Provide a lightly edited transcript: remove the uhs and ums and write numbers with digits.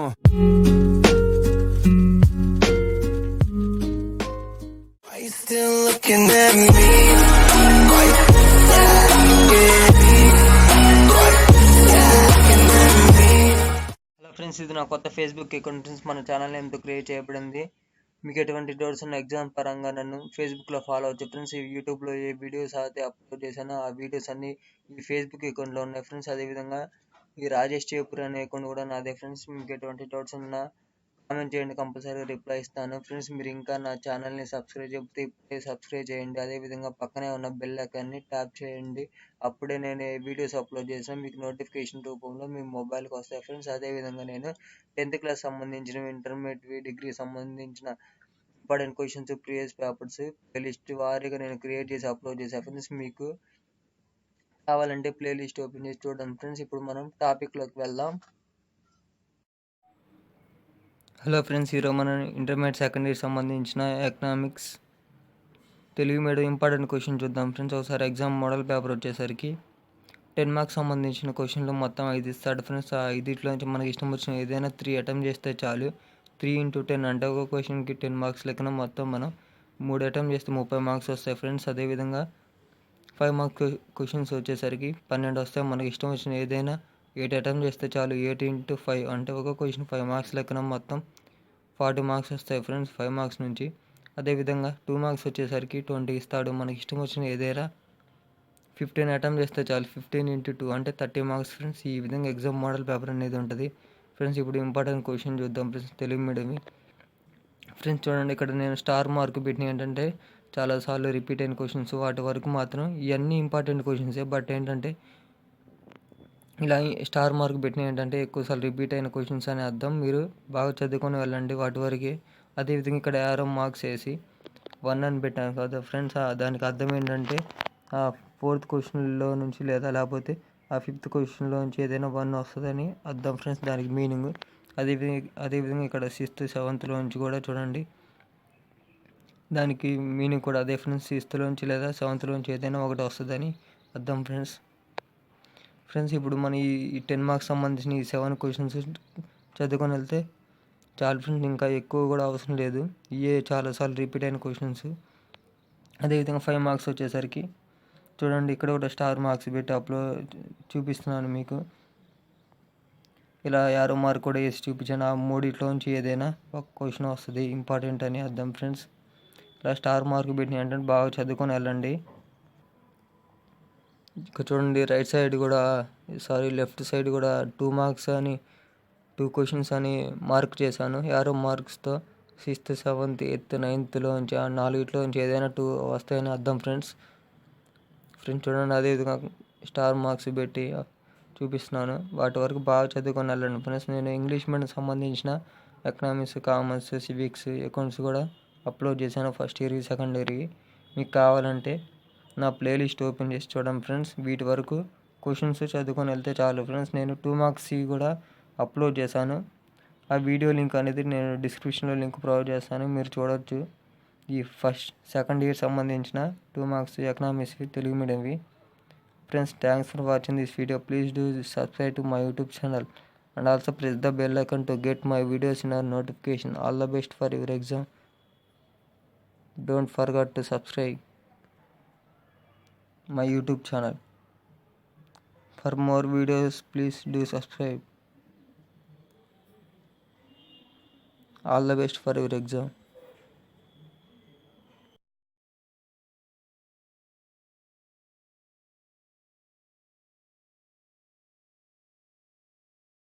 Are you still looking at me? Are you looking at me? Hello friends, ఇది నా కొత్త Facebook account friends. మన channel నేమ్తో create చేయబడింది. మీకు ఎటువంటి డౌట్స్ ఉన్న ఎగ్జామ్ పరంగా నన్ను ఫేస్బుక్లో ఫాలో అవ్వచ్చు ఫ్రెండ్స్. ఈ యూట్యూబ్లో ఏ వీడియోస్ అయితే అప్లోడ్ చేశానో ఆ వీడియోస్ అన్ని ఈ ఫేస్బుక్ అకౌంట్లో ఉన్నాయి ఫ్రెండ్స్. అదేవిధంగా ఈ రాజేష్ చేపూర్ అనే అకౌంట్ కూడా నాదే ఫ్రెండ్స్. మీకు ఎటువంటి డౌట్స్ ఉన్నా కామెంట్ చేయండి, కంపల్సరీగా రిప్లై ఇస్తాను ఫ్రెండ్స్. మీరు ఇంకా నా ఛానల్ని సబ్స్క్రైబ్ చెప్తే ఇప్పుడే సబ్స్క్రైబ్ చేయండి. అదేవిధంగా పక్కనే ఉన్న బెల్ ఐకాన్ని ట్యాప్ చేయండి. అప్పుడే నేను ఏ వీడియోస్ అప్లోడ్ చేసినా మీకు నోటిఫికేషన్ రూపంలో మీ మొబైల్కి వస్తాయి ఫ్రెండ్స్. అదేవిధంగా నేను 10th క్లాస్ సంబంధించిన, ఇంటర్మీడియట్, డిగ్రీ సంబంధించిన important questions, previous papers playlist వారీగా నేను క్రియేట్ చేసి అప్లోడ్ చేశాను ఫ్రెండ్స్. మీకు కావాలంటే ప్లేలిస్ట్ ఓపెన్ చేసి చూడండి ఫ్రెండ్స్. ఇప్పుడు మనం టాపిక్లోకి వెళ్దాం. హలో ఫ్రెండ్స్, ఈరోజు మనం ఇంటర్మీడియట్ సెకండ్ ఇయర్ సంబంధించిన economics Telugu medium important question చూద్దాం ఫ్రెండ్స్. ఒకసారి ఎగ్జామ్ మోడల్ పేపర్ వచ్చేసరికి 10 మార్క్స్ సంబంధించిన క్వశ్చన్లు మొత్తం 5 ఇస్తాడు ఫ్రెండ్స్. ఆ 5 మనకి ఇష్టం వచ్చిన ఏదైనా 3 అటెంప్ట్ చేస్తే చాలు. 3 × 10 అంటే ఒక క్వశ్చన్కి 10 మార్క్స్ లెక్కన మొత్తం మనం 3 అటెంప్ట్ చేస్తే 30 మార్క్స్ వస్తాయి ఫ్రెండ్స్. అదేవిధంగా 5 మార్క్స్ క్వశ్చన్స్ వచ్చేసరికి 12 వస్తాయి. మనకి ఇష్టం వచ్చిన ఏదైనా 8 అటెంప్ట్ చేస్తే చాలు. 8 × 5 అంటే ఒక క్వశ్చన్ 5 మార్క్స్ లెక్కన మొత్తం 40 మార్క్స్ వస్తాయి ఫ్రెండ్స్ 5 మార్క్స్ నుంచి. అదేవిధంగా 2 మార్క్స్ వచ్చేసరికి 20 ఇస్తాడు. మనకి ఇష్టం వచ్చిన ఏదైనా 15 అటెంప్ట్ చేస్తే చాలు. 15 × 2 అంటే 30 మార్క్స్ ఫ్రెండ్స్. ఈ విధంగా ఎగ్జామ్ మోడల్ పేపర్ అనేది ఉంటుంది ఫ్రెండ్స్. ఇప్పుడు ఇంపార్టెంట్ క్వశ్చన్ చూద్దాం ఫ్రెండ్స్, తెలుగు మీడియం ఫ్రెండ్స్. చూడండి, ఇక్కడ నేను స్టార్ మార్క్ పెట్టిన ఏంటంటే చాలాసార్లు రిపీట్ అయిన క్వశ్చన్స్, వాటి వరకు మాత్రం ఇవన్నీ ఇంపార్టెంట్ క్వశ్చన్సే. బట్ ఏంటంటే ఇలా స్టార్ మార్క్ పెట్టిన ఏంటంటే ఎక్కువసార్లు రిపీట్ అయిన క్వశ్చన్స్ అని అర్థం. మీరు బాగా చదువుకొని వెళ్ళండి వాటి వరకే. అదేవిధంగా ఇక్కడ యారో మార్క్స్ వేసి 1 అని పెట్టాను కదా ఫ్రెండ్స్. దానికి అర్థం ఏంటంటే ఆ 4th క్వశ్చన్లో నుంచి లేదా లేకపోతే ఆ 5th క్వశ్చన్లో నుంచి ఏదైనా 1 వస్తుందని అర్థం ఫ్రెండ్స్, దానికి మీనింగ్. అదేవిధంగా ఇక్కడ 6th 7thలో నుంచి కూడా చూడండి, దానికి మీనింగ్ కూడా అదే ఫ్రెండ్స్. 6thలో నుంచి లేదా 7thలో నుంచి ఏదైనా ఒకటి వస్తుందని అర్థం ఫ్రెండ్స్. ఇప్పుడు మన ఈ 10 మార్క్స్ సంబంధించిన ఈ 7 క్వశ్చన్స్ చదువుకొని వెళ్తే చాలు ఫ్రెండ్స్. ఇంకా ఎక్కువ కూడా అవసరం లేదు. ఇవే చాలాసార్లు రిపీట్ అయిన క్వశ్చన్స్. అదేవిధంగా 5 మార్క్స్ వచ్చేసరికి చూడండి, ఇక్కడ కూడా స్టార్ మార్క్స్ పెట్టి చూపిస్తున్నాను మీకు. ఇలా యారో మార్క్ కూడా వేసి చూపించాను. ఆ 3 ఏదైనా ఒక క్వశ్చన్ వస్తుంది ఇంపార్టెంట్ అని అర్థం ఫ్రెండ్స్. ఇలా స్టార్ మార్క్ పెట్టి అంటే బాగా చదువుకొని వెళ్ళండి. ఇక్కడ చూడండి, లెఫ్ట్ సైడ్ కూడా 2 మార్క్స్ అని 2 క్వశ్చన్స్ అని మార్క్ చేశాను యారో మార్క్స్తో. 6th 7th 8th 9thలో నుంచి ఆ 4 నుంచి ఏదైనా 2 వస్తాయని అర్థం ఫ్రెండ్స్. చూడండి, అదేవిధంగా స్టార్ మార్క్స్ పెట్టి చూపిస్తున్నాను. వాటి వరకు బాగా చదువుకొని వెళ్ళండి ఫ్రెండ్స్. నేను ఇంగ్లీష్ మీడియం సంబంధించిన ఎకనామిక్స్, కామర్స్, సివిక్స్, అకౌంట్స్ కూడా అప్లోడ్ చేశాను ఫస్ట్ ఇయర్కి, సెకండ్ ఇయర్కి. మీకు కావాలంటే నా ప్లేలిస్ట్ ఓపెన్ చేసి చూడండి ఫ్రెండ్స్. వీటి వరకు క్వశ్చన్స్ చదువుకొని వెళ్తే చాలు ఫ్రెండ్స్. నేను 2 మార్క్స్ కూడా అప్లోడ్ చేశాను. ఆ వీడియో లింక్ అనేది నేను డిస్క్రిప్షన్లో లింక్ ప్రొవైడ్ చేస్తాను, మీరు చూడవచ్చు. ఈ సెకండ్ ఇయర్ సంబంధించిన 2 మార్క్స్ ఎకనామిక్స్ తెలుగు మీడియంవి friends. Thanks for watching this video. Please do subscribe to my YouTube channel and also press the bell icon to get my videos in our notification. All the best for your exam. Don't forget to subscribe my YouTube channel. For more videos, please do subscribe. All the best for your exam.